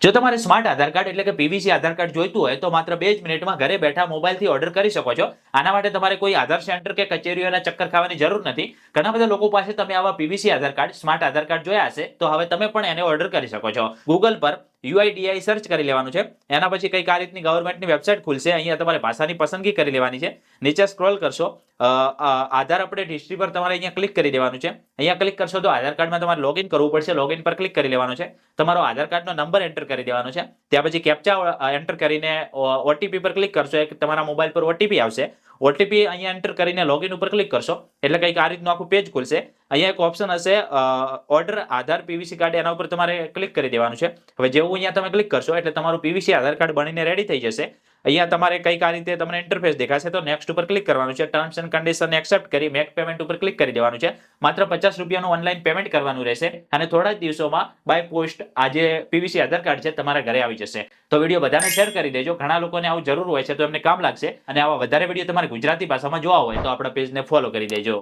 જો તમારે સ્માર્ટ આધાર કાર્ડ એટલે કે પીવીસી આધાર કાર્ડ જોઈતું હોય તો માત્ર 2 જ મિનિટમાં ઘરે બેઠા મોબાઈલથી ઓર્ડર કરી શકો છો. આના માટે તમારે કોઈ આધાર સેન્ટર કે કચેરીઓના ચક્કર ખાવાની જરૂર નથી. ઘણા બધા લોકો પાસે તમે આવા પીવીસી આધાર કાર્ડ, સ્માર્ટ આધાર કાર્ડ જોયા હશે, તો હવે તમે પણ એને ઓર્ડર કરી શકો છો. ગૂગલ પર UIDAI સર્ચ કરી લેવાનું છે. એના પછી કંઈક આ રીતની ગવર્મેન્ટની વેબસાઇટ ખુલશે. અહીંયા તમારે ભાષાની પસંદગી કરી લેવાની છે. નીચે સ્ક્રોલ કરશો, આધાર અપડેટ હિસ્ટ્રી પર તમારે અહીંયા ક્લિક કરી દેવાનું છે. અહીંયા ક્લિક કરશો તો આધાર કાર્ડમાં તમારે લોગિન કરવું પડશે. લોગિન પર ક્લિક કરી લેવાનું છે. તમારો આધાર કાર્ડનો નંબર એન્ટર કરી દેવાનો છે. ત્યાં પછી કેપ્ચા એન્ટર કરીને ઓટીપી પર ક્લિક કરશો. એક તમારા મોબાઈલ પર ઓટીપી આવશે. ઓટીપી અહીંયા એન્ટર કરીને લોગિન ઉપર ક્લિક કરશો એટલે કંઈક આ રીતનું આખું પેજ ખુલશે. અહીંયા એક ઓપ્શન હશે ઓર્ડર આધાર પીવીસી કાર્ડ, એના ઉપર તમારે ક્લિક કરી દેવાનું છે. હવે જેવું અહીંયા તમે ક્લિક કરશો એટલે તમારું પીવીસી આધાર કાર્ડ બનીને રેડી થઈ જશે. અહીંયા તમારે કંઈક આ રીતે તમને ઇન્ટરફેસ દેખાશે તો નેક્સ્ટ ઉપર ક્લિક કરવાનું છે. ટર્મ્સ એન્ડ કન્ડિશન એક્સેપ્ટ કરી મેક પેમેન્ટ ઉપર ક્લિક કરી દેવાનું છે. માત્ર 50 રૂપિયાનું ઓનલાઈન પેમેન્ટ કરવાનું રહેશે અને થોડા જ દિવસોમાં બાય પોસ્ટ આ જે પીવીસી આધાર કાર્ડ છે તમારા ઘરે આવી જશે. તો વિડીયો બધાને શેર કરી દેજો. ઘણા લોકોને આવું જરૂર હોય છે તો એમને કામ લાગશે. અને આવા વધારે વિડીયો તમારે ગુજરાતી ભાષામાં જોવા હોય તો આપણા પેજને ફોલો કરી દેજો.